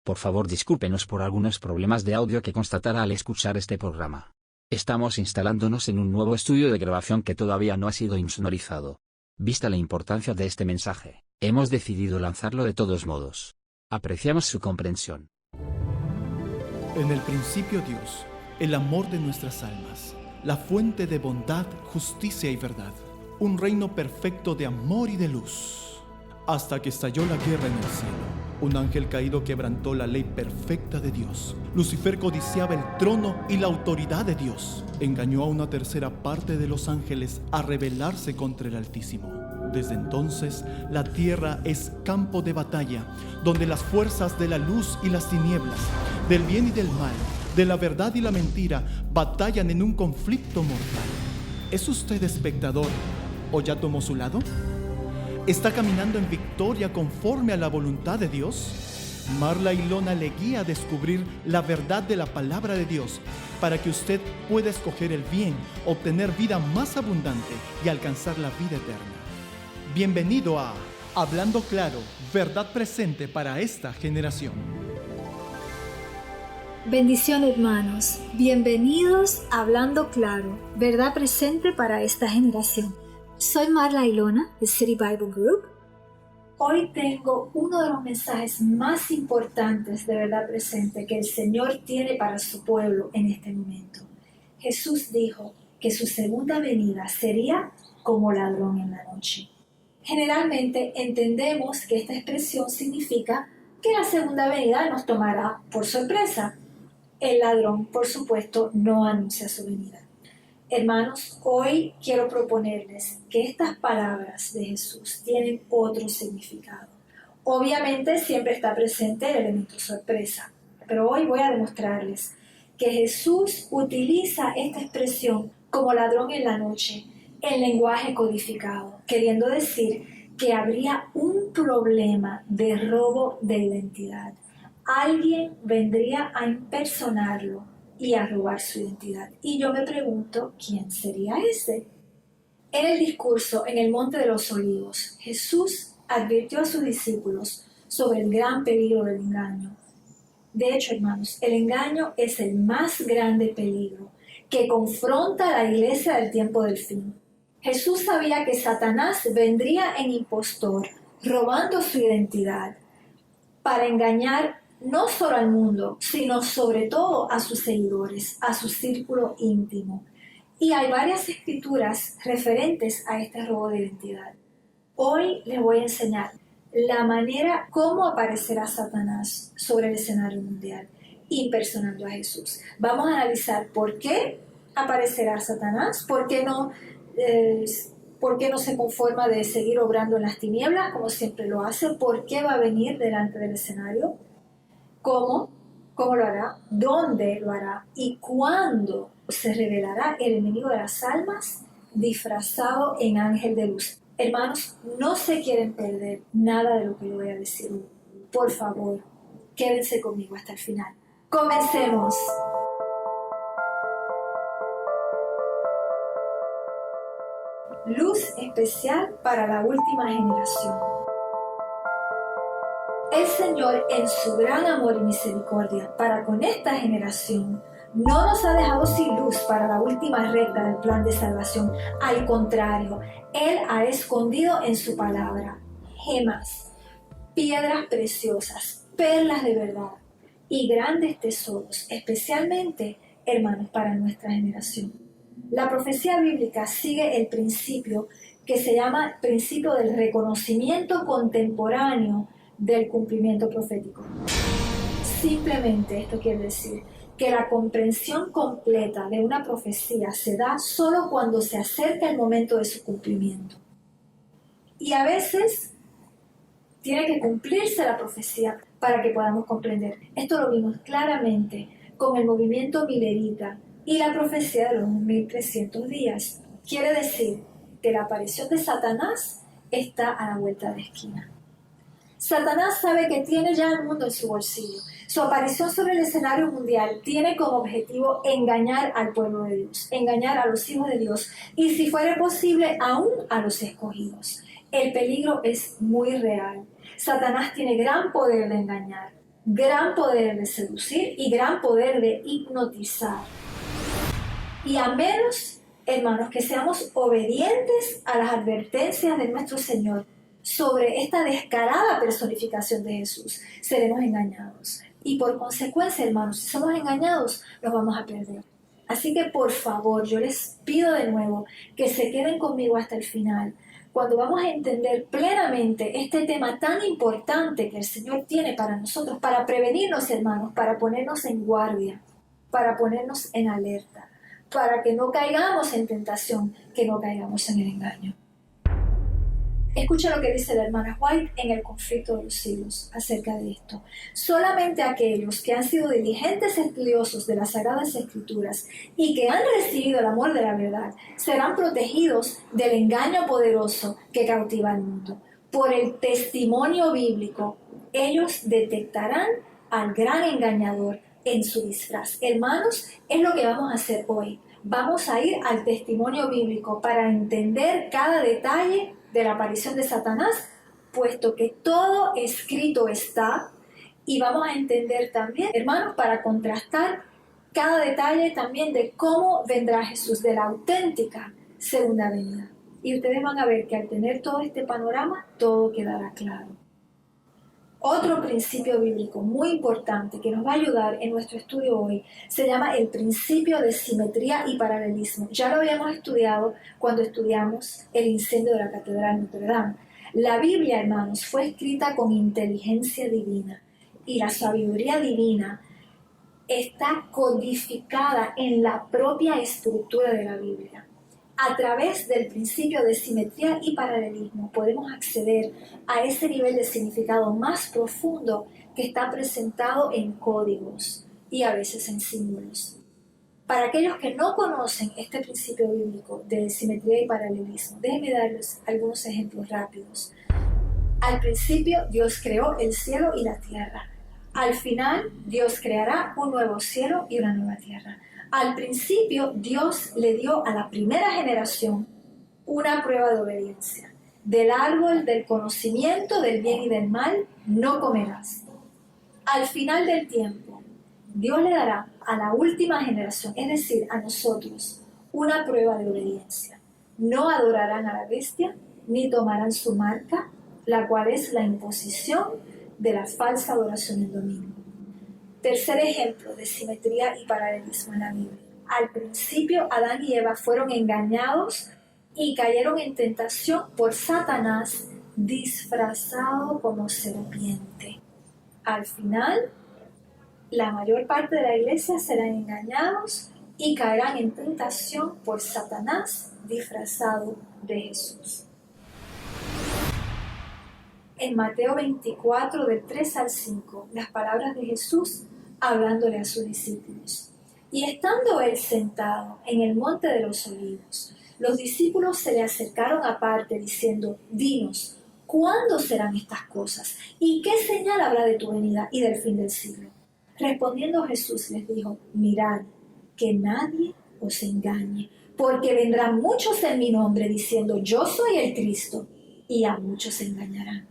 Por favor, discúlpenos por algunos problemas de audio que constatará al escuchar este programa. Estamos instalándonos en un nuevo estudio de grabación que todavía no ha sido insonorizado. Vista la importancia de este mensaje, hemos decidido lanzarlo de todos modos. Apreciamos su comprensión. En el principio Dios, el amor de nuestras almas, la fuente de bondad, justicia y verdad, un reino perfecto de amor y de luz. Hasta que estalló la guerra en el cielo, un ángel caído quebrantó la ley perfecta de Dios. Lucifer codiciaba el trono y la autoridad de Dios. Engañó a una tercera parte de los ángeles a rebelarse contra el Altísimo. Desde entonces, la tierra es campo de batalla, donde las fuerzas de la luz y las tinieblas, del bien y del mal, de la verdad y la mentira, batallan en un conflicto mortal. ¿Es usted espectador o ya tomó su lado? ¿Está caminando en victoria conforme a la voluntad de Dios? Marla Ilona le guía a descubrir la verdad de la palabra de Dios para que usted pueda escoger el bien, obtener vida más abundante y alcanzar la vida eterna. Bienvenido a Hablando Claro, verdad presente para esta generación. Bendición, hermanos. Bienvenidos a Hablando Claro, verdad presente para esta generación. Soy Marla Ilona de City Bible Group. Hoy tengo uno de los mensajes más importantes de verdad presente que el Señor tiene para su pueblo en este momento. Jesús dijo que su segunda venida sería como ladrón en la noche. Generalmente entendemos que esta expresión significa que la segunda venida nos tomará por sorpresa. El ladrón, por supuesto, no anuncia su venida. Hermanos, hoy quiero proponerles que estas palabras de Jesús tienen otro significado. Obviamente siempre está presente el elemento sorpresa, pero hoy voy a demostrarles que Jesús utiliza esta expresión como ladrón en la noche en lenguaje codificado, queriendo decir que habría un problema de robo de identidad. Alguien vendría a impersonarlo y a robar su identidad. Y yo me pregunto, ¿quién sería ese? En el discurso en el Monte de los Olivos, Jesús advirtió a sus discípulos sobre el gran peligro del engaño. De hecho, hermanos, el engaño es el más grande peligro que confronta a la iglesia del tiempo del fin. Jesús sabía que Satanás vendría en impostor, robando su identidad, para engañar no solo al mundo, sino sobre todo a sus seguidores, a su círculo íntimo. Y hay varias escrituras referentes a este robo de identidad. Hoy les voy a enseñar la manera cómo aparecerá Satanás sobre el escenario mundial, impersonando a Jesús. Vamos a analizar por qué aparecerá Satanás, por qué no se conforma de seguir obrando en las tinieblas como siempre lo hace, por qué va a venir delante del escenario, cómo lo hará, dónde lo hará y cuándo se revelará el enemigo de las almas disfrazado en ángel de luz. Hermanos, no se quieren perder nada de lo que le voy a decir. Por favor, quédense conmigo hasta el final. ¡Comencemos! Luz especial para la última generación. El Señor, en su gran amor y misericordia para con esta generación, no nos ha dejado sin luz para la última recta del plan de salvación. Al contrario, Él ha escondido en su palabra gemas, piedras preciosas, perlas de verdad y grandes tesoros, especialmente, hermanos, para nuestra generación. La profecía bíblica sigue el principio que se llama principio del reconocimiento contemporáneo del cumplimiento profético. Simplemente esto quiere decir que la comprensión completa de una profecía se da solo cuando se acerca el momento de su cumplimiento. Y a veces tiene que cumplirse la profecía para que podamos comprender. Esto lo vimos claramente con el movimiento milerita y la profecía de los 1300 días. Quiere decir que la aparición de Satanás está a la vuelta de la esquina. Satanás sabe que tiene ya el mundo en su bolsillo. Su aparición sobre el escenario mundial tiene como objetivo engañar al pueblo de Dios, engañar a los hijos de Dios y, si fuera posible, aún a los escogidos. El peligro es muy real. Satanás tiene gran poder de engañar. gran poder de seducir y gran poder de hipnotizar. Y a menos, hermanos, que seamos obedientes a las advertencias de nuestro Señor sobre esta descarada personificación de Jesús, seremos engañados. Y por consecuencia, hermanos, si somos engañados, nos vamos a perder. Así que, por favor, yo les pido de nuevo que se queden conmigo hasta el final, cuando vamos a entender plenamente este tema tan importante que el Señor tiene para nosotros, para prevenirnos, hermanos, para ponernos en guardia, para ponernos en alerta, para que no caigamos en tentación, que no caigamos en el engaño. Escucha lo que dice la hermana White en El conflicto de los siglos acerca de esto. Solamente aquellos que han sido diligentes estudiosos de las Sagradas Escrituras y que han recibido el amor de la verdad serán protegidos del engaño poderoso que cautiva al mundo. Por el testimonio bíblico, ellos detectarán al gran engañador en su disfraz. Hermanos, es lo que vamos a hacer hoy. Vamos a ir al testimonio bíblico para entender cada detalle de la aparición de Satanás, puesto que todo escrito está, y vamos a entender también, hermanos, para contrastar cada detalle también de cómo vendrá Jesús, de la auténtica segunda venida. Y ustedes van a ver que al tener todo este panorama, todo quedará claro. Otro principio bíblico muy importante que nos va a ayudar en nuestro estudio hoy se llama el principio de simetría y paralelismo. Ya lo habíamos estudiado cuando estudiamos el incendio de la Catedral Notre Dame. La Biblia, hermanos, fue escrita con inteligencia divina y la sabiduría divina está codificada en la propia estructura de la Biblia. A través del principio de simetría y paralelismo podemos acceder a ese nivel de significado más profundo que está presentado en códigos y a veces en símbolos. Para aquellos que no conocen este principio bíblico de simetría y paralelismo, déjenme darles algunos ejemplos rápidos. Al principio Dios creó el cielo y la tierra. Al final Dios creará un nuevo cielo y una nueva tierra. Al principio, Dios le dio a la primera generación una prueba de obediencia. Del árbol del conocimiento del bien y del mal no comerás. Al final del tiempo, Dios le dará a la última generación, es decir, a nosotros, una prueba de obediencia. No adorarán a la bestia, ni tomarán su marca, la cual es la imposición de la falsa adoración del domingo. Tercer ejemplo de simetría y paralelismo en la Biblia. Al principio, Adán y Eva fueron engañados y cayeron en tentación por Satanás disfrazado como serpiente. Al final, la mayor parte de la iglesia serán engañados y caerán en tentación por Satanás disfrazado de Jesús. En Mateo 24, del 3 al 5, las palabras de Jesús hablándole a sus discípulos. Y estando él sentado en el monte de los olivos, los discípulos se le acercaron aparte diciendo: Dinos, ¿cuándo serán estas cosas? ¿Y qué señal habrá de tu venida y del fin del siglo? Respondiendo Jesús les dijo: Mirad, que nadie os engañe, porque vendrán muchos en mi nombre diciendo: Yo soy el Cristo, y a muchos engañarán.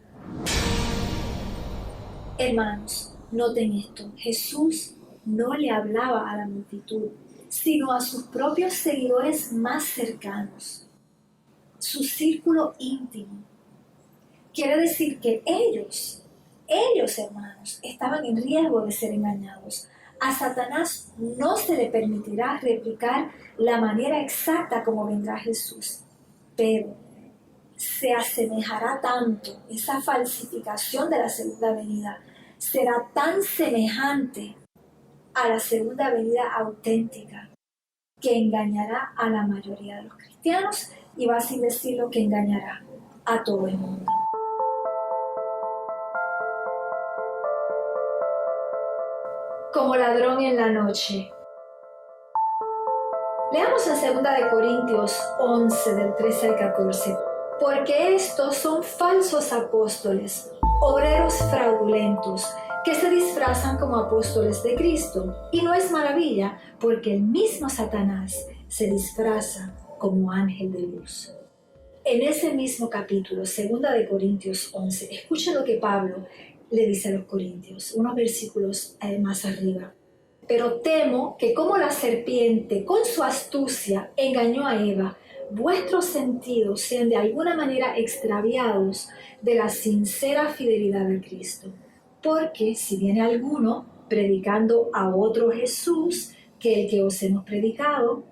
Hermanos, noten esto, Jesús no le hablaba a la multitud, sino a sus propios seguidores más cercanos, su círculo íntimo. Quiere decir que ellos, hermanos, estaban en riesgo de ser engañados. A Satanás no se le permitirá replicar la manera exacta como vendrá Jesús, pero se asemejará tanto, esa falsificación de la segunda venida será tan semejante a la segunda venida auténtica que engañará a la mayoría de los cristianos y va sin decirlo que engañará a todo el mundo. Como ladrón en la noche. Leamos en 2 Corintios 11 del 13 al 14. Porque estos son falsos apóstoles, obreros fraudulentos, que se disfrazan como apóstoles de Cristo. Y no es maravilla, porque el mismo Satanás se disfraza como ángel de luz. En ese mismo capítulo, 2 Corintios 11, escucha lo que Pablo le dice a los corintios, unos versículos más arriba. Pero temo que como la serpiente con su astucia engañó a Eva, vuestros sentidos sean de alguna manera extraviados de la sincera fidelidad a Cristo. Porque si viene alguno predicando a otro Jesús que el que os hemos predicado,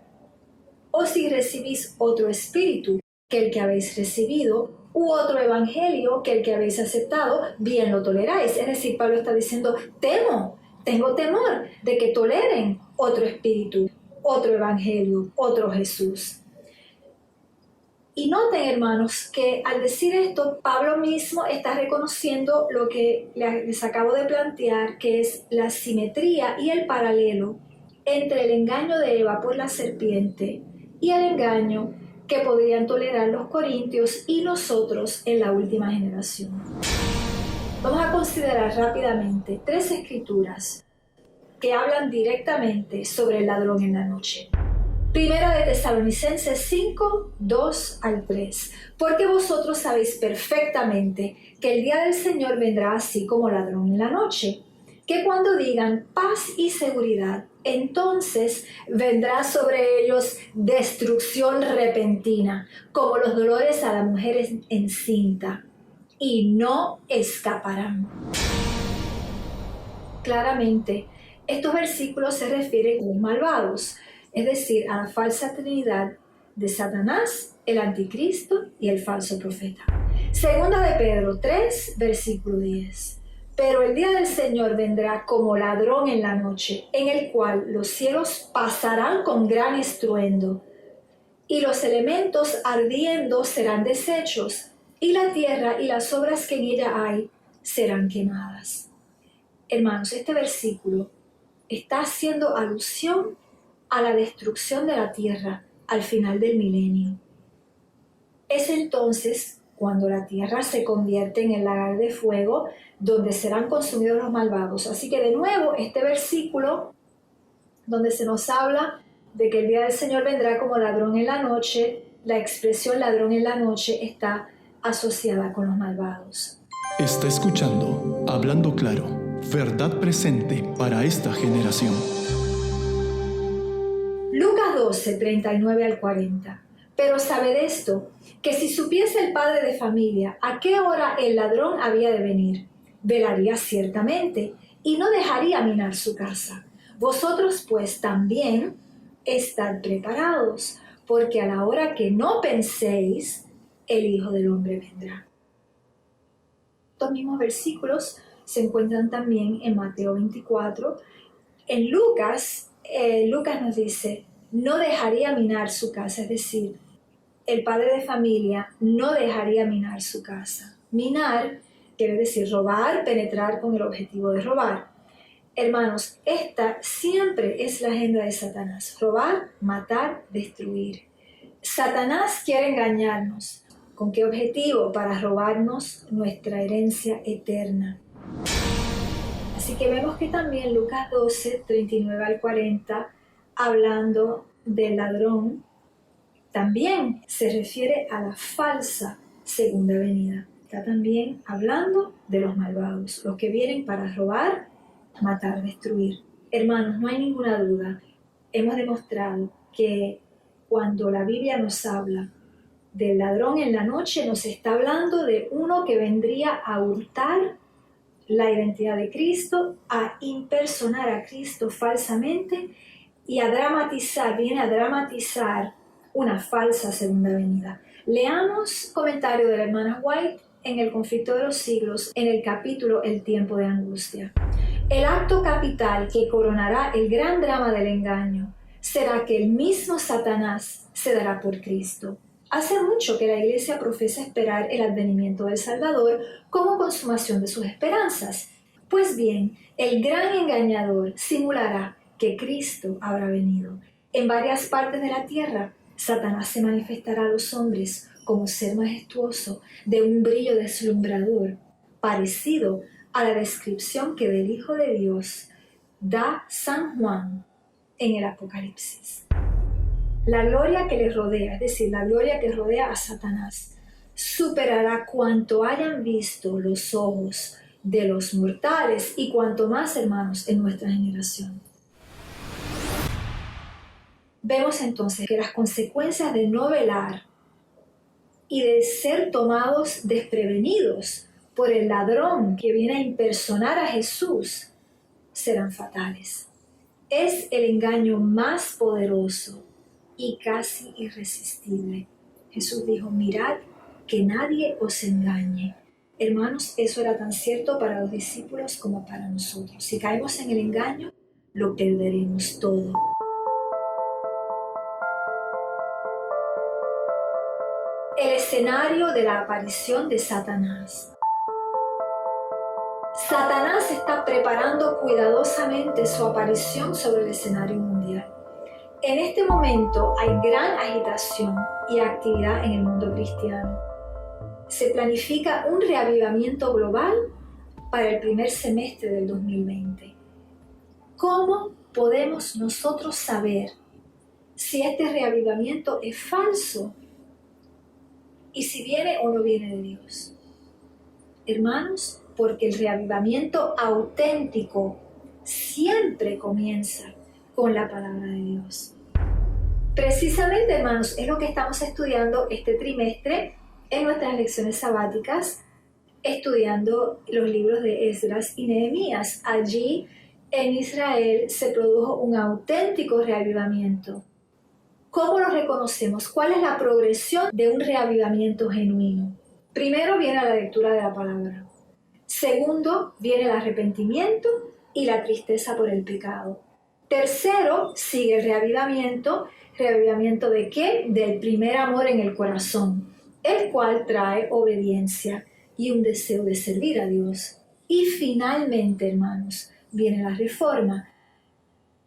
o si recibís otro espíritu que el que habéis recibido, u otro evangelio que el que habéis aceptado, bien lo toleráis. Es decir, Pablo está diciendo, tengo temor de que toleren otro espíritu, otro evangelio, otro Jesús. Y noten, hermanos, que al decir esto, Pablo mismo está reconociendo lo que les acabo de plantear, que es la simetría y el paralelo entre el engaño de Eva por la serpiente y el engaño que podrían tolerar los corintios y nosotros en la última generación. Vamos a considerar rápidamente 3 escrituras que hablan directamente sobre el ladrón en la noche. Primera de Tesalonicenses 5, 2 al 3. Porque vosotros sabéis perfectamente que el día del Señor vendrá así como ladrón en la noche, que cuando digan paz y seguridad, entonces vendrá sobre ellos destrucción repentina, como los dolores a la mujer encinta, y no escaparán. Claramente, estos versículos se refieren a los malvados, es decir, a la falsa trinidad de Satanás, el anticristo y el falso profeta. Segunda de Pedro 3, versículo 10. Pero el día del Señor vendrá como ladrón en la noche, en el cual los cielos pasarán con gran estruendo, y los elementos ardiendo serán deshechos, y la tierra y las obras que en ella hay serán quemadas. Hermanos, este versículo está haciendo alusión a la destrucción de la tierra al final del milenio. Es entonces cuando la tierra se convierte en el lagar de fuego donde serán consumidos los malvados. Así que de nuevo este versículo donde se nos habla de que el día del Señor vendrá como ladrón en la noche, la expresión ladrón en la noche está asociada con los malvados. Está escuchando Hablando Claro, verdad presente para esta generación. Lucas 12, 39 al 40. Pero sabed esto, que si supiese el padre de familia a qué hora el ladrón había de venir, velaría ciertamente y no dejaría minar su casa. Vosotros pues también estad preparados, porque a la hora que no penséis, el Hijo del Hombre vendrá. Estos mismos versículos se encuentran también en Mateo 24. En Lucas nos dice, no dejaría minar su casa, es decir, el padre de familia no dejaría minar su casa. Minar quiere decir robar, penetrar con el objetivo de robar. Hermanos, esta siempre es la agenda de Satanás, robar, matar, destruir. Satanás quiere engañarnos. ¿Con qué objetivo? Para robarnos nuestra herencia eterna. Así que vemos que también Lucas 12, 39 al 40, hablando del ladrón, también se refiere a la falsa segunda venida. Está también hablando de los malvados, los que vienen para robar, matar, destruir. Hermanos, no hay ninguna duda. Hemos demostrado que cuando la Biblia nos habla del ladrón en la noche, nos está hablando de uno que vendría a hurtar la identidad de Cristo, a impersonar a Cristo falsamente y viene a dramatizar una falsa segunda venida. Leamos comentario de la hermana White en El conflicto de los siglos, en el capítulo El tiempo de angustia. El acto capital que coronará el gran drama del engaño será que el mismo Satanás se dará por Cristo. Hace mucho que la Iglesia profesa esperar el advenimiento del Salvador como consumación de sus esperanzas. Pues bien, el gran engañador simulará que Cristo habrá venido. En varias partes de la tierra, Satanás se manifestará a los hombres como ser majestuoso, de un brillo deslumbrador, parecido a la descripción que del Hijo de Dios da San Juan en el Apocalipsis. La gloria que le rodea, es decir, la gloria que rodea a Satanás, superará cuanto hayan visto los ojos de los mortales y cuanto más, hermanos, en nuestra generación. Vemos entonces que las consecuencias de no velar y de ser tomados desprevenidos por el ladrón que viene a impersonar a Jesús serán fatales. Es el engaño más poderoso y casi irresistible. Jesús dijo, mirad que nadie os engañe. Hermanos, eso era tan cierto para los discípulos como para nosotros. Si caemos en el engaño, lo perderemos todo. El escenario de la aparición de Satanás. Satanás está preparando cuidadosamente su aparición sobre el escenario mundial. En este momento hay gran agitación y actividad en el mundo cristiano. Se planifica un reavivamiento global para el primer semestre del 2020. ¿Cómo podemos nosotros saber si este reavivamiento es falso y si viene o no viene de Dios? Hermanos, porque el reavivamiento auténtico siempre comienza con la palabra de Dios. Precisamente, hermanos, es lo que estamos estudiando este trimestre en nuestras lecciones sabáticas, estudiando los libros de Esdras y Nehemías. Allí en Israel se produjo un auténtico reavivamiento. ¿Cómo lo reconocemos? ¿Cuál es la progresión de un reavivamiento genuino? Primero viene la lectura de la palabra. Segundo, viene el arrepentimiento y la tristeza por el pecado. Tercero, sigue el reavivamiento. ¿Reavivamiento de qué? Del primer amor en el corazón, el cual trae obediencia y un deseo de servir a Dios. Y finalmente, hermanos, viene la reforma,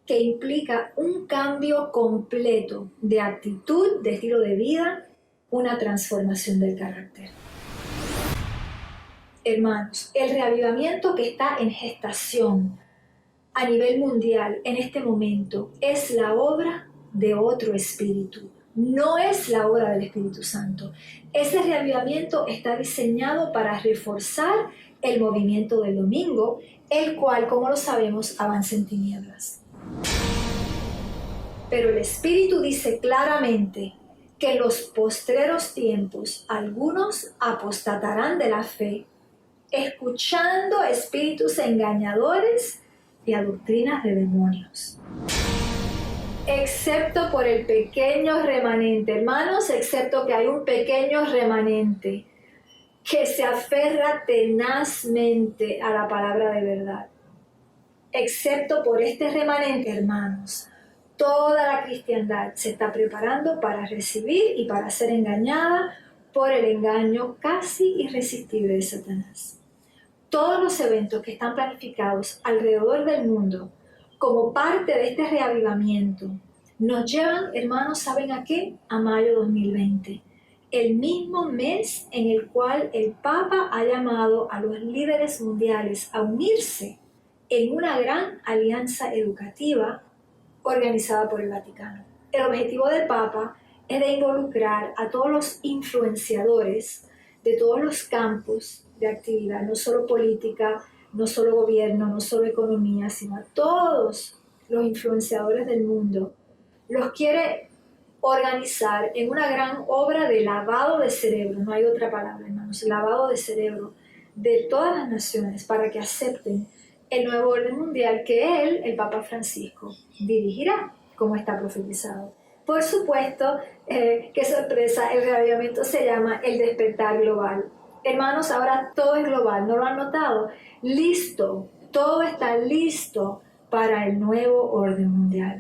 que implica un cambio completo de actitud, de estilo de vida, una transformación del carácter. Hermanos, el reavivamiento que está en gestación a nivel mundial en este momento es la obra de otro espíritu. No es la obra del Espíritu Santo. Ese reavivamiento está diseñado para reforzar el movimiento del domingo, el cual, como lo sabemos, avanza en tinieblas. Pero el Espíritu dice claramente que en los postreros tiempos algunos apostatarán de la fe, escuchando espíritus engañadores y a doctrinas de demonios. Excepto por el pequeño remanente, hermanos, excepto que hay un pequeño remanente que se aferra tenazmente a la palabra de verdad. Excepto por este remanente, hermanos, toda la cristiandad se está preparando para recibir y para ser engañada por el engaño casi irresistible de Satanás. Todos los eventos que están planificados alrededor del mundo como parte de este reavivamiento nos llevan, hermanos, ¿saben a qué? A mayo 2020, el mismo mes en el cual el Papa ha llamado a los líderes mundiales a unirse en una gran alianza educativa organizada por el Vaticano. El objetivo del Papa es de involucrar a todos los influenciadores de todos los campos de actividad, no solo política, no solo gobierno, no solo economía, sino a todos los influenciadores del mundo. Los quiere organizar en una gran obra de lavado de cerebro, no hay otra palabra, hermanos, lavado de cerebro de todas las naciones para que acepten el nuevo orden mundial que él, el Papa Francisco, dirigirá, como está profetizado. Por supuesto, qué sorpresa, el reavivamiento se llama el despertar global. Hermanos, ahora todo es global, ¿no lo han notado? Listo, todo está listo para el nuevo orden mundial.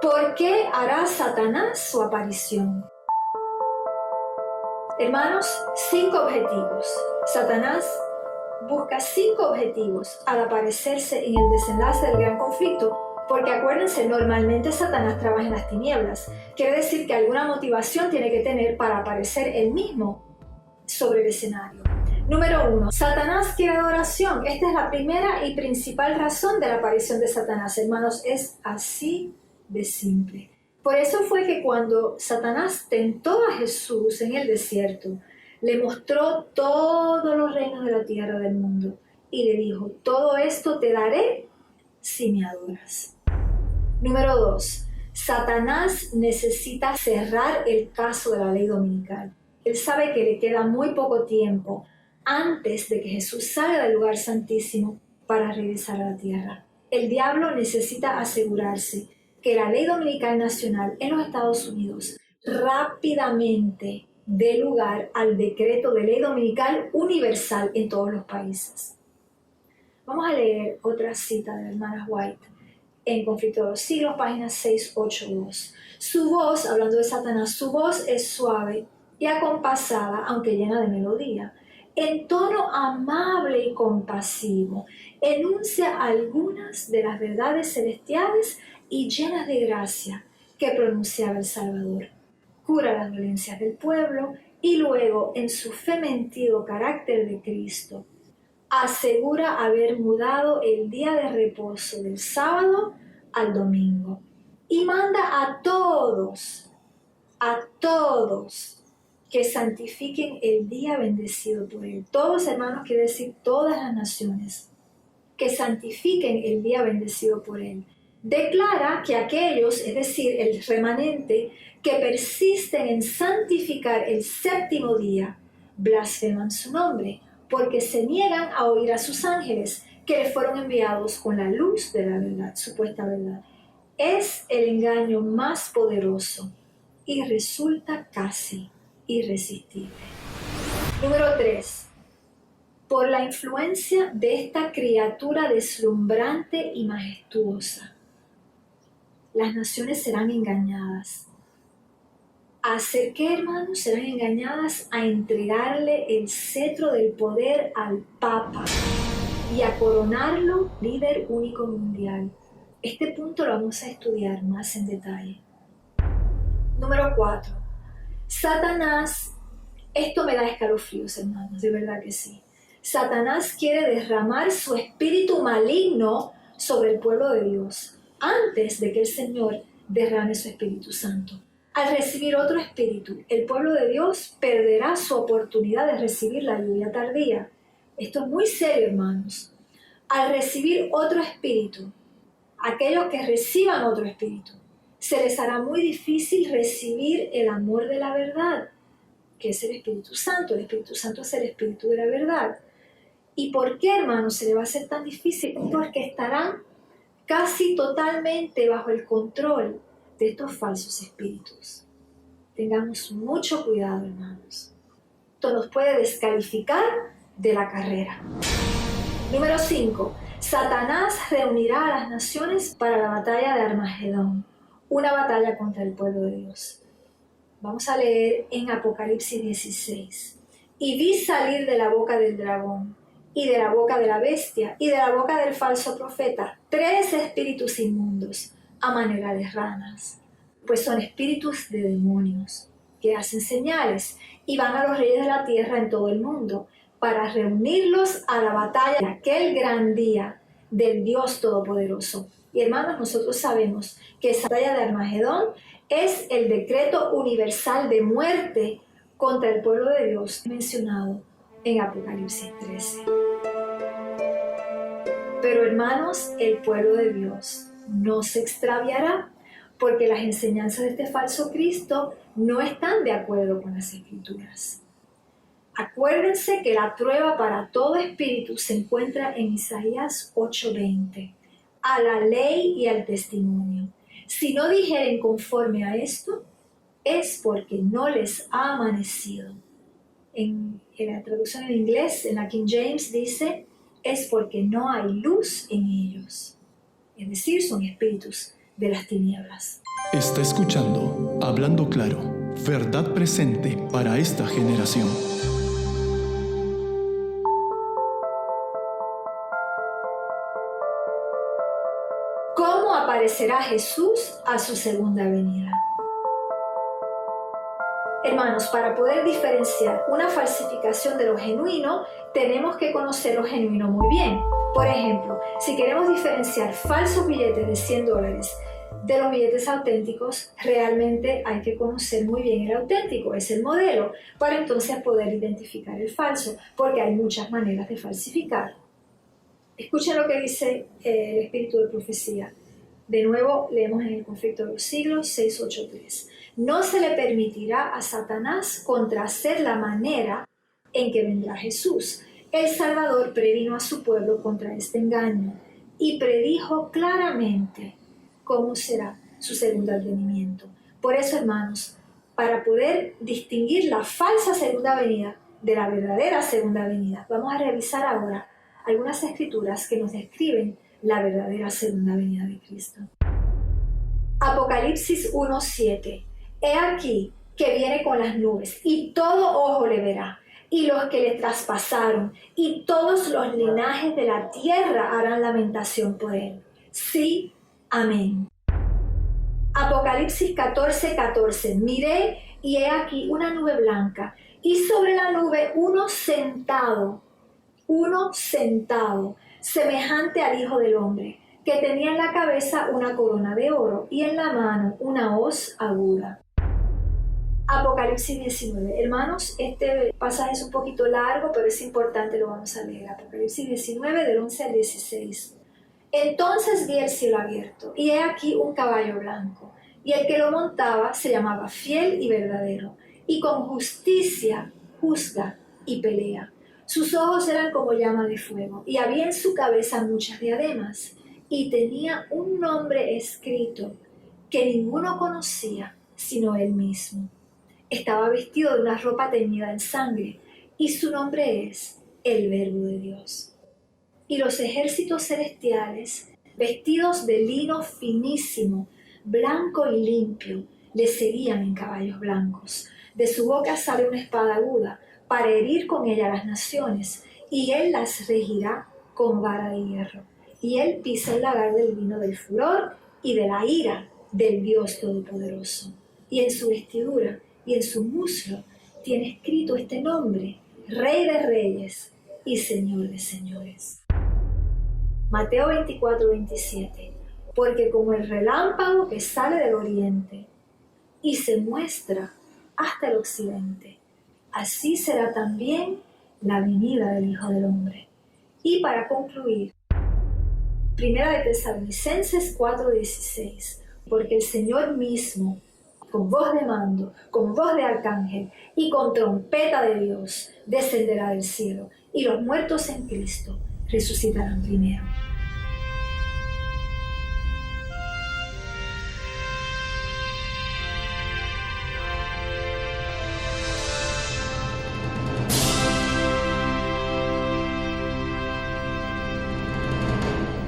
¿Por qué hará Satanás su aparición? Hermanos, 5 objetivos. Satanás busca 5 objetivos al aparecerse en el desenlace del gran conflicto, porque acuérdense, normalmente Satanás trabaja en las tinieblas. Quiere decir que alguna motivación tiene que tener para aparecer él mismo sobre el escenario. Número 1. Satanás quiere adoración. Esta es la primera y principal razón de la aparición de Satanás. Hermanos, es así de simple. Por eso fue que cuando Satanás tentó a Jesús en el desierto, le mostró todos los reinos de la tierra del mundo y le dijo, todo esto te daré si me adoras. Número 2. Satanás necesita cerrar el caso de la ley dominical. Él sabe que le queda muy poco tiempo antes de que Jesús salga del lugar santísimo para regresar a la tierra. El diablo necesita asegurarse que la ley dominical nacional en los Estados Unidos rápidamente dé lugar al decreto de ley dominical universal en todos los países. Vamos a leer otra cita de la hermana White en Conflicto de los Siglos, página 682. Su voz, hablando de Satanás, su voz es suave y acompasada, aunque llena de melodía. En tono amable y compasivo, enuncia algunas de las verdades celestiales y llenas de gracia que pronunciaba el Salvador. Cura las dolencias del pueblo y luego, en su fementido carácter de Cristo, asegura haber mudado el día de reposo del sábado al domingo y manda a todos que santifiquen el día bendecido por él. Todos, hermanos, quiere decir todas las naciones, que santifiquen el día bendecido por él. Declara que aquellos, es decir, el remanente, que persisten en santificar el séptimo día, blasfeman su nombre, porque se niegan a oír a sus ángeles, que le fueron enviados con la luz de la verdad, supuesta verdad. Es el engaño más poderoso y resulta casi irresistible. Número 3. Por la influencia de esta criatura deslumbrante y majestuosa, las naciones serán engañadas. ¿A hacer qué, hermanos? Serán engañadas a entregarle el cetro del poder al Papa y a coronarlo líder único mundial. Este punto lo vamos a estudiar más en detalle. Número 4. Satanás, esto me da escalofríos, hermanos, de verdad que sí. Satanás quiere derramar su espíritu maligno sobre el pueblo de Dios antes de que el Señor derrame su Espíritu Santo. Al recibir otro espíritu, el pueblo de Dios perderá su oportunidad de recibir la lluvia tardía. Esto es muy serio, hermanos. Al recibir otro espíritu, aquellos que reciban otro espíritu, se les hará muy difícil recibir el amor de la verdad, que es el Espíritu Santo. El Espíritu Santo es el Espíritu de la verdad. ¿Y por qué, hermanos, se les va a hacer tan difícil? Porque estarán casi totalmente bajo el control de estos falsos espíritus. Tengamos mucho cuidado, hermanos. Esto nos puede descalificar de la carrera. Número 5. Satanás reunirá a las naciones para la batalla de Armagedón, una batalla contra el pueblo de Dios. Vamos a leer en Apocalipsis 16. Y vi salir de la boca del dragón, y de la boca de la bestia, y de la boca del falso profeta, 3 espíritus inmundos, a manera de ranas, pues son espíritus de demonios, que hacen señales, y van a los reyes de la tierra en todo el mundo, para reunirlos a la batalla de aquel gran día del Dios Todopoderoso. Y hermanos, nosotros sabemos que esa batalla de Armagedón es el decreto universal de muerte contra el pueblo de Dios mencionado en Apocalipsis 13. Pero hermanos, el pueblo de Dios no se extraviará, porque las enseñanzas de este falso Cristo no están de acuerdo con las Escrituras. Acuérdense que la prueba para todo espíritu se encuentra en Isaías 8:20, a la ley y al testimonio. Si no dijeren conforme a esto, es porque no les ha amanecido. En la traducción en inglés, en la King James, dice, es porque no hay luz en ellos. Es decir, son espíritus de las tinieblas. Está escuchando Hablando Claro, verdad presente para esta generación. ¿Cómo aparecerá Jesús a su segunda venida? Hermanos, para poder diferenciar una falsificación de lo genuino, tenemos que conocer lo genuino muy bien. Por ejemplo, si queremos diferenciar falsos billetes de $100 de los billetes auténticos, realmente hay que conocer muy bien el auténtico, es el modelo, para entonces poder identificar el falso, porque hay muchas maneras de falsificar. Escuchen lo que dice el Espíritu de Profecía. De nuevo, leemos en el Conflicto de los Siglos 683. No se le permitirá a Satanás contrahacer la manera en que vendrá Jesús. El Salvador previno a su pueblo contra este engaño y predijo claramente cómo será su segundo advenimiento. Por eso, hermanos, para poder distinguir la falsa segunda venida de la verdadera segunda venida, vamos a revisar ahora algunas escrituras que nos describen la verdadera segunda venida de Cristo. Apocalipsis 1:7. He aquí que viene con las nubes, y todo ojo le verá, y los que le traspasaron, y todos los linajes de la tierra harán lamentación por él. Sí, amén. Apocalipsis 14:14. Miré, y he aquí una nube blanca, y sobre la nube uno sentado, semejante al Hijo del Hombre, que tenía en la cabeza una corona de oro y en la mano una hoz aguda. Apocalipsis 19. Hermanos, este pasaje es un poquito largo, pero es importante, lo vamos a leer. Apocalipsis 19, del 11 al 16. Entonces vi el cielo abierto, y he aquí un caballo blanco, y el que lo montaba se llamaba Fiel y Verdadero, y con justicia juzga y pelea. Sus ojos eran como llama de fuego, y había en su cabeza muchas diademas, y tenía un nombre escrito que ninguno conocía sino él mismo. Estaba vestido de una ropa teñida en sangre, y su nombre es el Verbo de Dios. Y los ejércitos celestiales, vestidos de lino finísimo, blanco y limpio, le seguían en caballos blancos. De su boca sale una espada aguda, para herir con ella las naciones, y él las regirá con vara de hierro. Y él pisa el lagar del vino del furor y de la ira del Dios Todopoderoso. Y en su vestidura y en su muslo tiene escrito este nombre: Rey de Reyes y Señor de Señores. Mateo 24:27. Porque como el relámpago que sale del oriente y se muestra hasta el occidente, así será también la venida del Hijo del Hombre. Y para concluir, Primera de Tesalonicenses 4:16. Porque el Señor mismo, con voz de mando, con voz de arcángel y con trompeta de Dios, descenderá del cielo, y los muertos en Cristo resucitarán primero.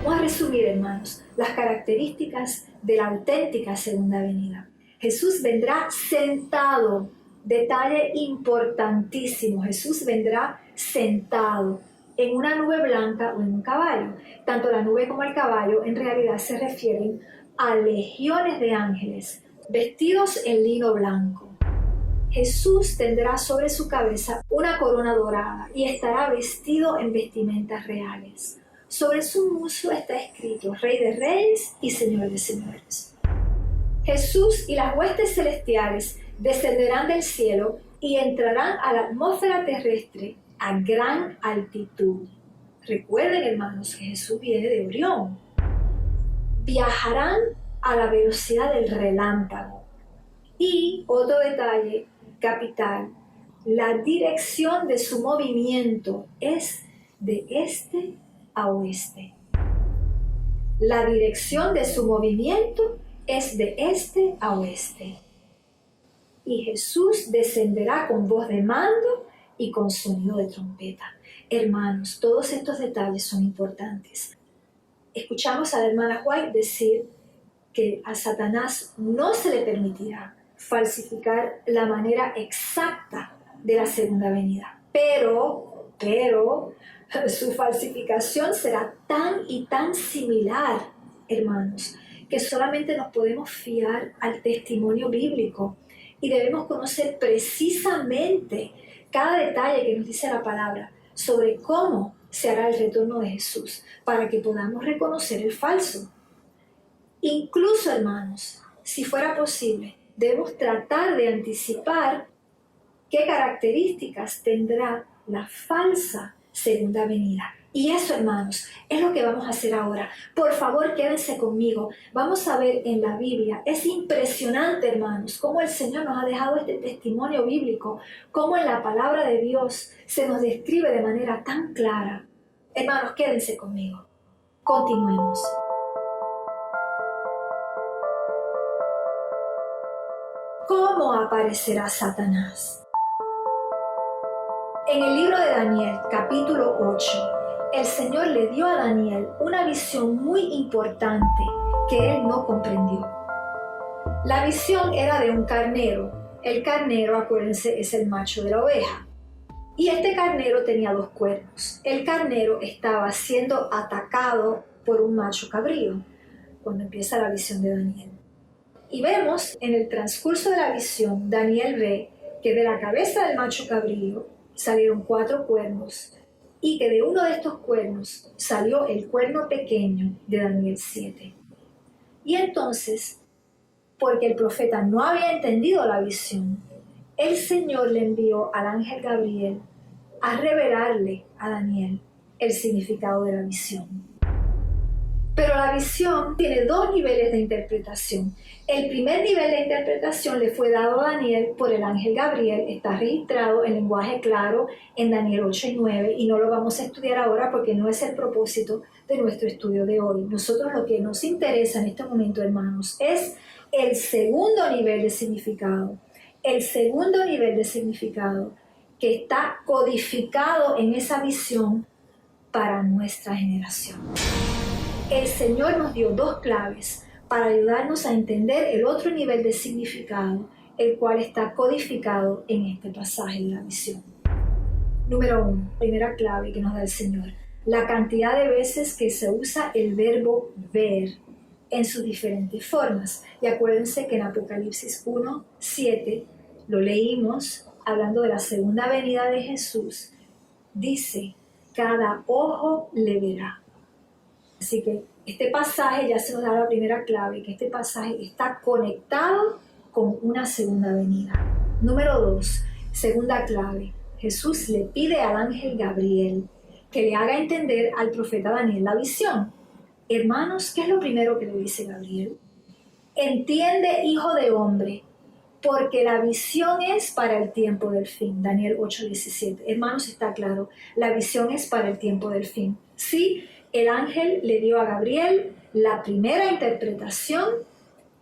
Vamos a resumir, hermanos, las características de la auténtica segunda venida. Jesús vendrá sentado, detalle importantísimo, Jesús vendrá sentado en una nube blanca o en un caballo. Tanto la nube como el caballo en realidad se refieren a legiones de ángeles vestidos en lino blanco. Jesús tendrá sobre su cabeza una corona dorada y estará vestido en vestimentas reales. Sobre su muslo está escrito Rey de Reyes y Señor de Señores. Jesús y las huestes celestiales descenderán del cielo y entrarán a la atmósfera terrestre a gran altitud. Recuerden, hermanos, que Jesús viene de Orión. Viajarán a la velocidad del relámpago. Y otro detalle capital, la dirección de su movimiento es de este a oeste. La dirección de su movimiento es de este a oeste. Y Jesús descenderá con voz de mando y con sonido de trompeta. Hermanos, todos estos detalles son importantes. Escuchamos a la hermana White decir que a Satanás no se le permitirá falsificar la manera exacta de la segunda venida. Pero su falsificación será tan y tan similar, hermanos, que solamente nos podemos fiar al testimonio bíblico y debemos conocer precisamente cada detalle que nos dice la palabra sobre cómo se hará el retorno de Jesús para que podamos reconocer el falso. Incluso, hermanos, si fuera posible, debemos tratar de anticipar qué características tendrá la falsa segunda venida. Y eso, hermanos, es lo que vamos a hacer ahora. Por favor, quédense conmigo. Vamos a ver en la Biblia. Es impresionante, hermanos, cómo el Señor nos ha dejado este testimonio bíblico, cómo en la palabra de Dios se nos describe de manera tan clara. Hermanos, quédense conmigo. Continuemos. ¿Cómo aparecerá Satanás? En el libro de Daniel, capítulo 8, el Señor le dio a Daniel una visión muy importante que él no comprendió. La visión era de un carnero. El carnero, acuérdense, es el macho de la oveja. Y este carnero tenía 2 cuernos. El carnero estaba siendo atacado por un macho cabrío cuando empieza la visión de Daniel. Y vemos en el transcurso de la visión, Daniel ve que de la cabeza del macho cabrío salieron 4 cuernos y que de uno de estos cuernos salió el cuerno pequeño de Daniel 7. Y entonces, porque el profeta no había entendido la visión, el Señor le envió al ángel Gabriel a revelarle a Daniel el significado de la visión. Pero la visión tiene 2 niveles de interpretación. El primer nivel de interpretación le fue dado a Daniel por el ángel Gabriel. Está registrado en lenguaje claro en Daniel 8 y 9 y no lo vamos a estudiar ahora porque no es el propósito de nuestro estudio de hoy. Nosotros lo que nos interesa en este momento, hermanos, es el segundo nivel de significado. El segundo nivel de significado que está codificado en esa visión para nuestra generación. El Señor nos dio 2 claves para ayudarnos a entender el otro nivel de significado, el cual está codificado en este pasaje de la visión. Número 1, primera clave que nos da el Señor, la cantidad de veces que se usa el verbo ver en sus diferentes formas. Y acuérdense que en Apocalipsis 1:7 lo leímos hablando de la segunda venida de Jesús. Dice, cada ojo le verá. Así que este pasaje ya se nos da la primera clave, que este pasaje está conectado con una segunda venida. Número 2, segunda clave. Jesús le pide al ángel Gabriel que le haga entender al profeta Daniel la visión. Hermanos, ¿qué es lo primero que le dice Gabriel? Entiende, hijo de hombre, porque la visión es para el tiempo del fin. Daniel 8:17. Hermanos, está claro, la visión es para el tiempo del fin. Sí, el ángel le dio a Gabriel la primera interpretación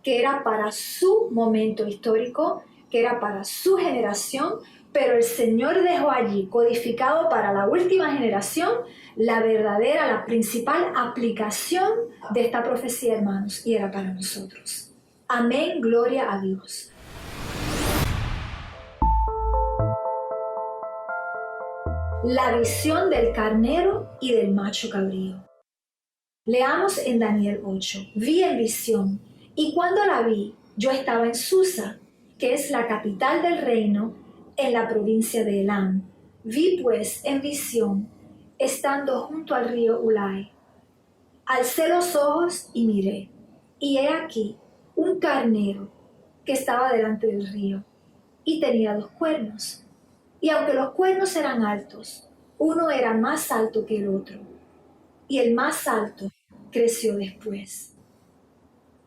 que era para su momento histórico, que era para su generación, pero el Señor dejó allí codificado para la última generación la verdadera, la principal aplicación de esta profecía, hermanos, y era para nosotros. Amén, gloria a Dios. La visión del carnero y del macho cabrío. Leamos en Daniel 8. Vi en visión, y cuando la vi, yo estaba en Susa, que es la capital del reino, en la provincia de Elam. Vi pues en visión, estando junto al río Ulai. Alcé los ojos y miré, y he aquí un carnero que estaba delante del río, y tenía 2 cuernos. Y aunque los cuernos eran altos, uno era más alto que el otro, y el más alto creció después.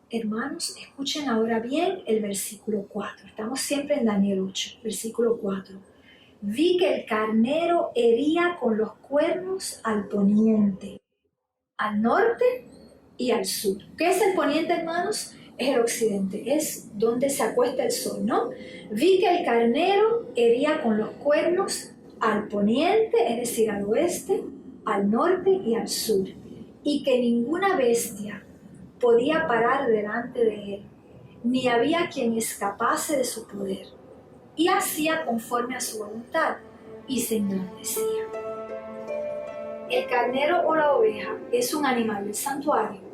Hermanos, escuchen ahora bien el versículo 4. Estamos siempre en Daniel 8, versículo 4. Vi que el carnero hería con los cuernos al poniente, al norte y al sur. ¿Qué es el poniente, hermanos? Es el occidente, es donde se acuesta el sol, ¿no? Vi que el carnero hería con los cuernos al poniente, es decir, al oeste, al norte y al sur, y que ninguna bestia podía parar delante de él, ni había quien escapase de su poder, y hacía conforme a su voluntad, y se engrandecía. El carnero o la oveja es un animal del santuario.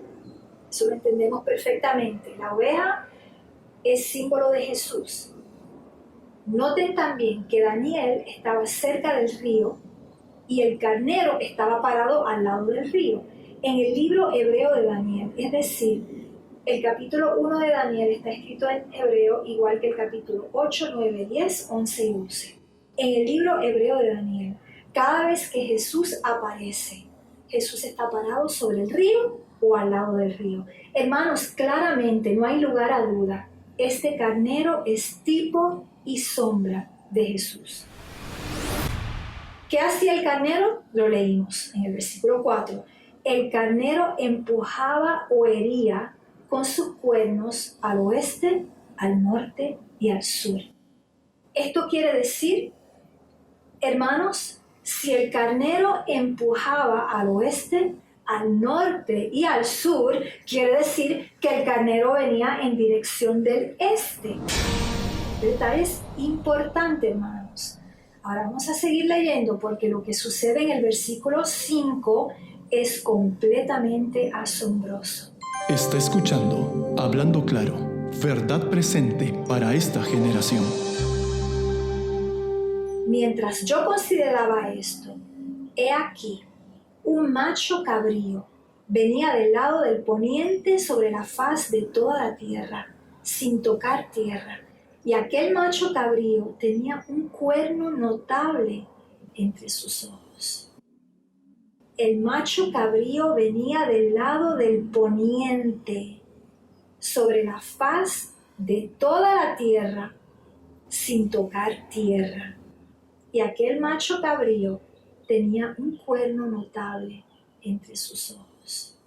Eso lo entendemos perfectamente. La oveja es símbolo de Jesús. Noten también que Daniel estaba cerca del río y el carnero estaba parado al lado del río. En el libro hebreo de Daniel, es decir, El capítulo 1 de Daniel está escrito en hebreo, igual que el capítulo 8, 9, 10, 11 y 12. En el libro hebreo de Daniel, cada vez que Jesús aparece, Jesús está parado sobre el río o al lado del río. Hermanos, claramente no hay lugar a duda. Este carnero es tipo y sombra de Jesús. ¿Qué hacía el carnero? Lo leímos en el versículo 4. El carnero empujaba o hería con sus cuernos al oeste, al norte y al sur. Esto quiere decir, hermanos, si el carnero empujaba al oeste, al norte y al sur, quiere decir que el carnero venía en dirección del este. Detalle es importante, hermanos. Ahora vamos a seguir leyendo porque lo que sucede en el versículo 5 es completamente asombroso. Está escuchando Hablando Claro, verdad presente para esta generación. Mientras yo consideraba esto, he aquí, un macho cabrío venía del lado del poniente sobre la faz de toda la tierra, sin tocar tierra, y aquel macho cabrío tenía un cuerno notable entre sus ojos. El macho cabrío venía del lado del poniente, sobre la faz de toda la tierra, sin tocar tierra. Y aquel macho cabrío tenía un cuerno notable entre sus ojos.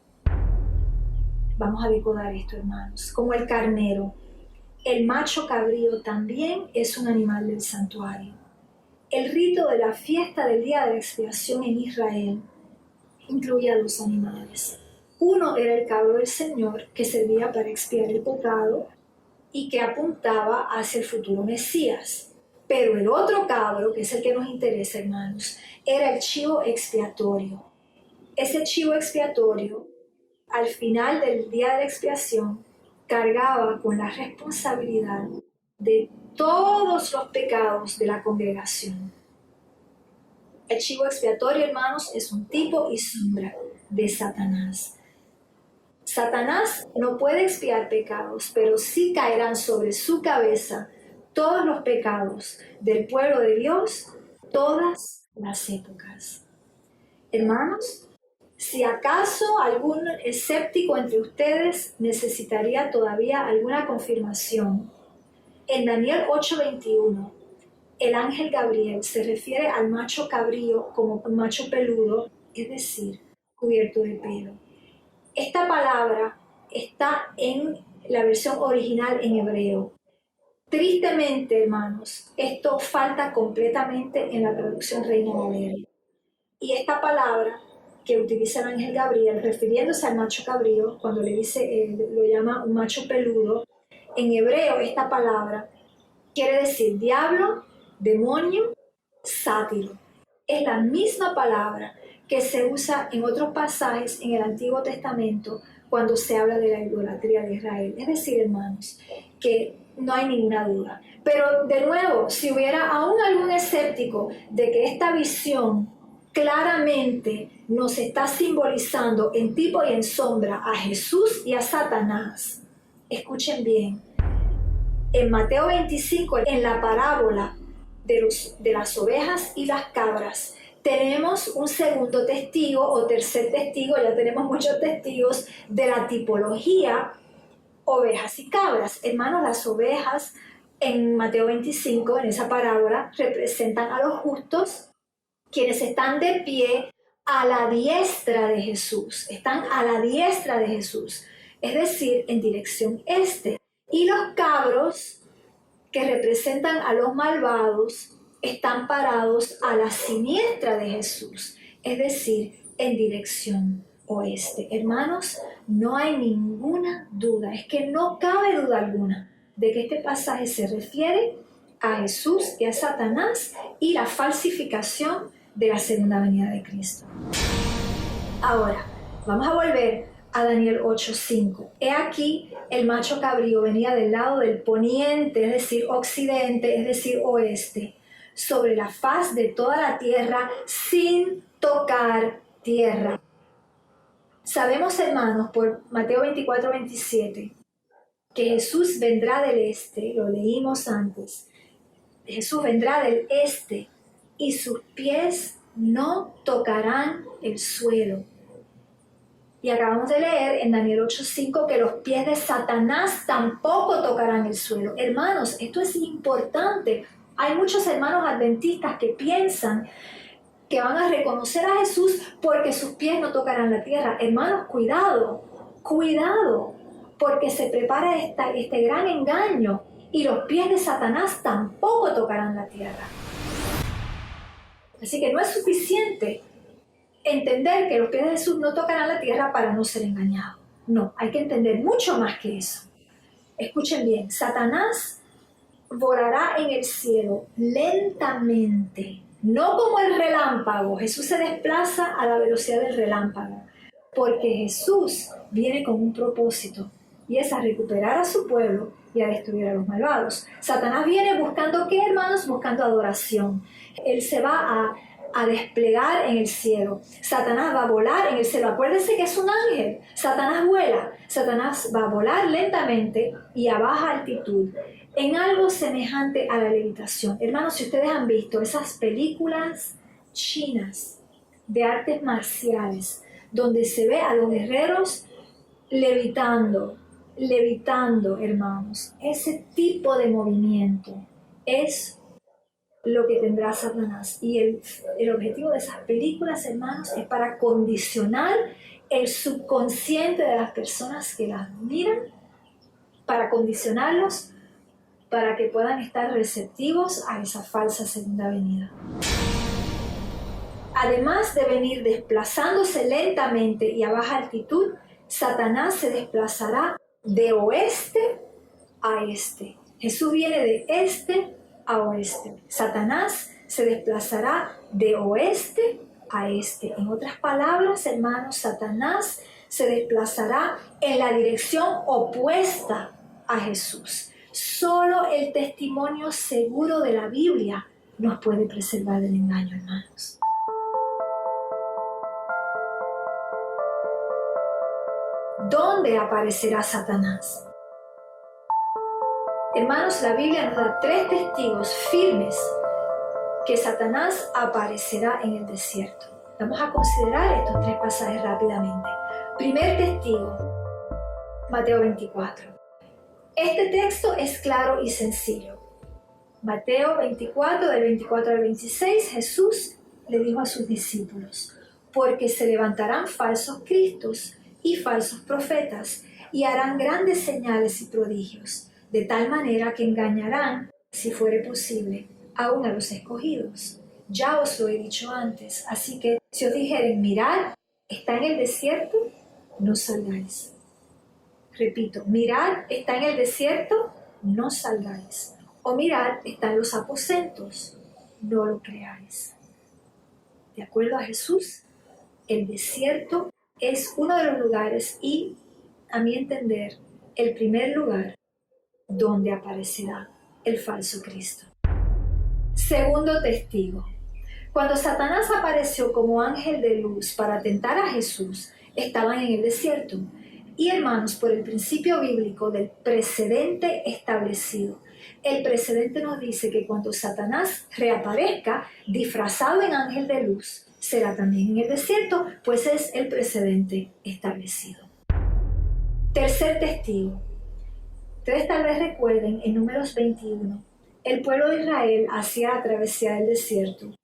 Vamos a decodar esto, hermanos. Como el carnero, el macho cabrío también es un animal del santuario. El rito de la fiesta del día de la expiación en Israel incluía dos animales. Uno era el cabro del Señor, que servía para expiar el pecado y que apuntaba hacia el futuro Mesías. Pero el otro cabro, que es el que nos interesa, hermanos, era el chivo expiatorio. Ese chivo expiatorio, al final del día de la expiación, cargaba con la responsabilidad de todos los pecados de la congregación. El chivo expiatorio, hermanos, es un tipo y sombra de Satanás. Satanás no puede expiar pecados, pero sí caerán sobre su cabeza todos los pecados del pueblo de Dios, todas las épocas. Hermanos, si acaso algún escéptico entre ustedes necesitaría todavía alguna confirmación, en Daniel 8:21, el ángel Gabriel se refiere al macho cabrío como un macho peludo, es decir, cubierto de pelo. Esta palabra está en la versión original en hebreo. Tristemente, hermanos, esto falta completamente en la traducción Reina Valera. Y esta palabra que utiliza el ángel Gabriel, refiriéndose al macho cabrío, cuando le dice, lo llama un macho peludo, en hebreo esta palabra quiere decir diablo, demonio, sátiro. Es la misma palabra que se usa en otros pasajes en el Antiguo Testamento cuando se habla de la idolatría de Israel. Es decir, hermanos, que no hay ninguna duda. Pero de nuevo, si hubiera aún algún escéptico de que esta visión claramente nos está simbolizando en tipo y en sombra a Jesús y a Satanás, escuchen bien. En Mateo 25, en la parábola de las ovejas y las cabras, tenemos un segundo testigo o tercer testigo, ya tenemos muchos testigos de la tipología ovejas y cabras. Hermanos, las ovejas en Mateo 25, en esa parábola, representan a los justos, quienes están de pie a la diestra de Jesús. Están a la diestra de Jesús, es decir, en dirección este. Y los cabros, que representan a los malvados, están parados a la siniestra de Jesús, es decir, en dirección oeste. Hermanos, no hay ninguna duda, es que no cabe duda alguna de que este pasaje se refiere a Jesús y a Satanás y la falsificación de la segunda venida de Cristo. Ahora, vamos a volver a Daniel 8:5. He aquí, el macho cabrío venía del lado del poniente, es decir, occidente, es decir, oeste, sobre la faz de toda la tierra sin tocar tierra. Sabemos, hermanos, por Mateo 24:27, que Jesús vendrá del este, lo leímos antes. Jesús vendrá del este y sus pies no tocarán el suelo. Y acabamos de leer en Daniel 8:5 que los pies de Satanás tampoco tocarán el suelo. Hermanos, esto es importante. Hay muchos hermanos adventistas que piensan que van a reconocer a Jesús porque sus pies no tocarán la tierra. Hermanos, cuidado, porque se prepara este gran engaño y los pies de Satanás tampoco tocarán la tierra. Así que no es suficiente entender que los pies de Jesús no tocarán la tierra para no ser engañado. No, hay que entender mucho más que eso. Escuchen bien, Satanás volará en el cielo lentamente, no como el relámpago. Jesús se desplaza a la velocidad del relámpago, porque Jesús viene con un propósito, y es a recuperar a su pueblo y a destruir a los malvados. Satanás viene buscando, ¿qué, hermanos? Buscando adoración. Él se va a desplegar en el cielo. Satanás va a volar en el cielo. Acuérdense que es un ángel. Satanás vuela. Satanás va a volar lentamente y a baja altitud, en algo semejante a la levitación. Hermanos, si ustedes han visto esas películas chinas de artes marciales, donde se ve a los guerreros levitando, hermanos, ese tipo de movimiento es lo que tendrá Satanás. Y el objetivo de esas películas, hermanos, es para condicionar el subconsciente de las personas que las miran, para condicionarlos para que puedan estar receptivos a esa falsa segunda venida. Además de venir desplazándose lentamente y a baja altitud, Satanás se desplazará de oeste a este. Jesús viene de este a oeste. Satanás se desplazará de oeste a este. En otras palabras, hermanos, Satanás se desplazará en la dirección opuesta a Jesús. Solo el testimonio seguro de la Biblia nos puede preservar del engaño, hermanos. ¿Dónde aparecerá Satanás? Hermanos, la Biblia nos da 3 testigos firmes que Satanás aparecerá en el desierto. Vamos a considerar estos 3 pasajes rápidamente. Primer testigo, Mateo 24. Este texto es claro y sencillo. Mateo 24, del 24 al 26, Jesús le dijo a sus discípulos: porque se levantarán falsos cristos y falsos profetas, y harán grandes señales y prodigios, de tal manera que engañarán, si fuere posible, aún a los escogidos. Ya os lo he dicho antes, así que si os dijeren: mirad, está en el desierto, no salgáis. Repito, mirad, está en el desierto, no salgáis. O mirad, está en los aposentos, no lo creáis. De acuerdo a Jesús, el desierto es uno de los lugares y, a mi entender, el primer lugar donde aparecerá el falso Cristo. Segundo testigo. Cuando Satanás apareció como ángel de luz para tentar a Jesús, estaban en el desierto. Y hermanos, por el principio bíblico del precedente establecido, el precedente nos dice que cuando Satanás reaparezca disfrazado en ángel de luz, será también en el desierto, pues es el precedente establecido. Tercer testigo. Ustedes tal vez recuerden en Números 21, el pueblo de Israel hacía la travesía del desierto.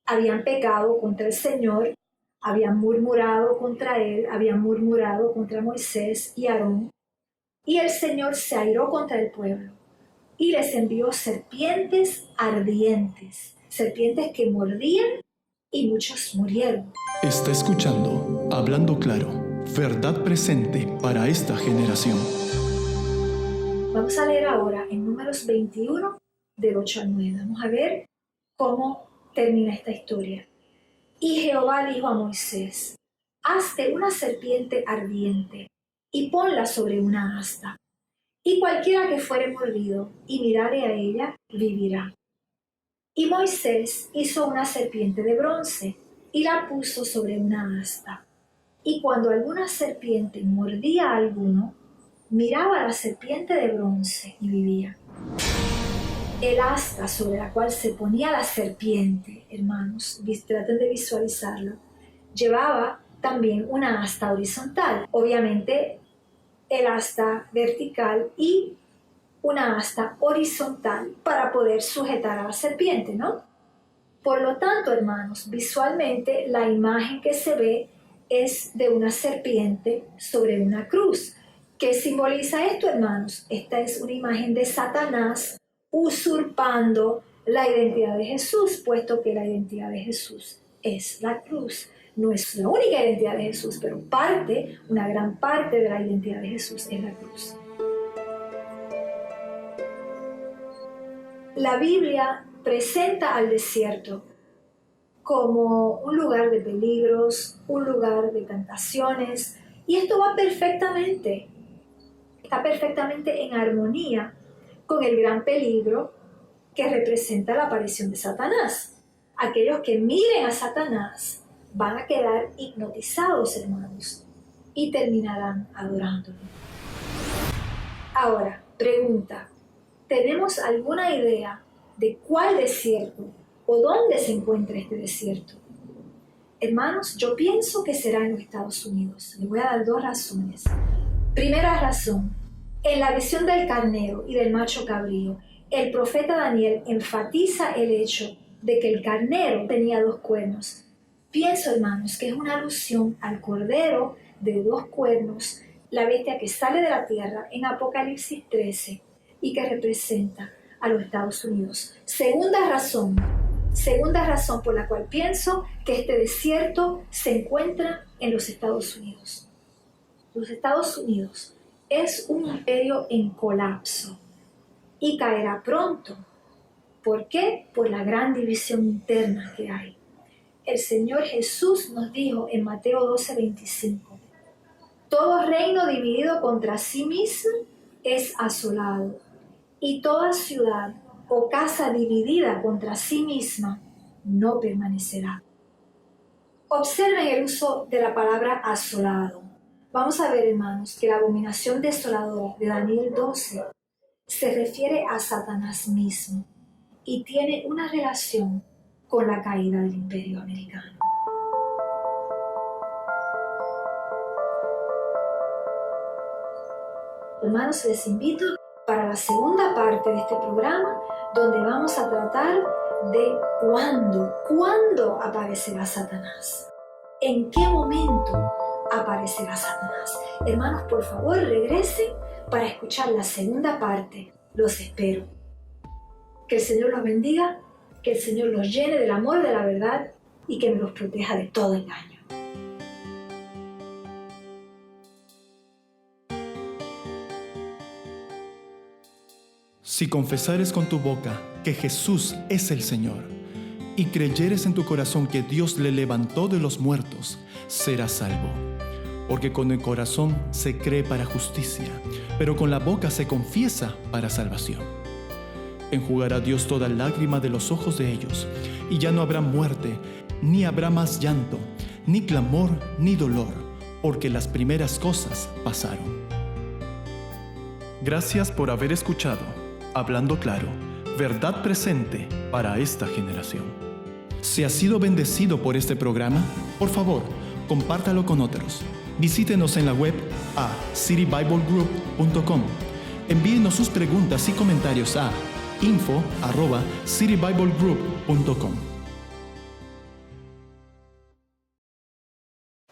Habían pecado contra el Señor, habían murmurado contra él, habían murmurado contra Moisés y Aarón, y el Señor se airó contra el pueblo y les envió serpientes ardientes, serpientes que mordían y muchos murieron. Está escuchando Hablando Claro, verdad presente para esta generación. Vamos a leer ahora en Números 21, del 8 al 9. Vamos a ver cómo termina esta historia. Y Jehová dijo a Moisés: hazte una serpiente ardiente y ponla sobre una asta, y cualquiera que fuere mordido y mirare a ella, vivirá. Y Moisés hizo una serpiente de bronce y la puso sobre una asta. Y cuando alguna serpiente mordía a alguno, miraba a la serpiente de bronce y vivía. El asta sobre la cual se ponía la serpiente, hermanos, traten de visualizarlo, llevaba también una asta horizontal. Obviamente, el asta vertical y una asta horizontal para poder sujetar a la serpiente, ¿no? Por lo tanto, hermanos, visualmente la imagen que se ve es de una serpiente sobre una cruz. ¿Qué simboliza esto, hermanos? Esta es una imagen de Satanás usurpando la identidad de Jesús, puesto que la identidad de Jesús es la cruz. No es la única identidad de Jesús, pero una gran parte de la identidad de Jesús es la cruz. La Biblia presenta al desierto como un lugar de peligros, un lugar de tentaciones, y esto va está perfectamente en armonía con el gran peligro que representa la aparición de Satanás. Aquellos que miren a Satanás van a quedar hipnotizados, hermanos, y terminarán adorándolo. Ahora, pregunta, ¿tenemos alguna idea de cuál desierto o dónde se encuentra este desierto? Hermanos, yo pienso que será en los Estados Unidos. Les voy a dar 2 razones. Primera razón, en la visión del carnero y del macho cabrío, el profeta Daniel enfatiza el hecho de que el carnero tenía 2 cuernos. Pienso, hermanos, que es una alusión al cordero de 2 cuernos, la bestia que sale de la tierra en Apocalipsis 13 y que representa a los Estados Unidos. Segunda razón por la cual pienso que este desierto se encuentra en los Estados Unidos. Los Estados Unidos es un imperio en colapso y caerá pronto. ¿Por qué? Por la gran división interna que hay. El Señor Jesús nos dijo en Mateo 12:25, todo reino dividido contra sí mismo es asolado, y toda ciudad o casa dividida contra sí misma no permanecerá. Observen el uso de la palabra asolado. Vamos a ver, hermanos, que la abominación desoladora de Daniel 12 se refiere a Satanás mismo y tiene una relación con la caída del imperio americano. Hermanos, les invito para la segunda parte de este programa, donde vamos a tratar de cuándo aparecerá Satanás. ¿En qué momento aparecerá Satanás? Hermanos, por favor, regresen para escuchar la segunda parte. Los espero. Que el Señor los bendiga, que el Señor los llene del amor de la verdad y que me los proteja de todo engaño. Si confesares con tu boca que Jesús es el Señor y creyeres en tu corazón que Dios le levantó de los muertos, serás salvo. Porque con el corazón se cree para justicia, pero con la boca se confiesa para salvación. Enjugará Dios toda lágrima de los ojos de ellos, y ya no habrá muerte, ni habrá más llanto, ni clamor, ni dolor, porque las primeras cosas pasaron. Gracias por haber escuchado Hablando Claro, verdad presente para esta generación. Si has sido bendecido por este programa, por favor, compártalo con otros. Visítenos en la web a citybiblegroup.com. Envíenos sus preguntas y comentarios a info@citybiblegroup.com.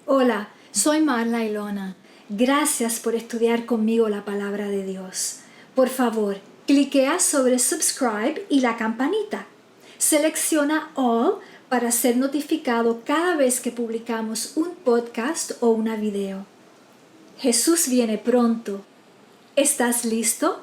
Hola, soy Marla Ilona. Gracias por estudiar conmigo la palabra de Dios. Por favor, cliquea sobre subscribe y la campanita. Selecciona All para ser notificado cada vez que publicamos un podcast o una video. Jesús viene pronto. ¿Estás listo?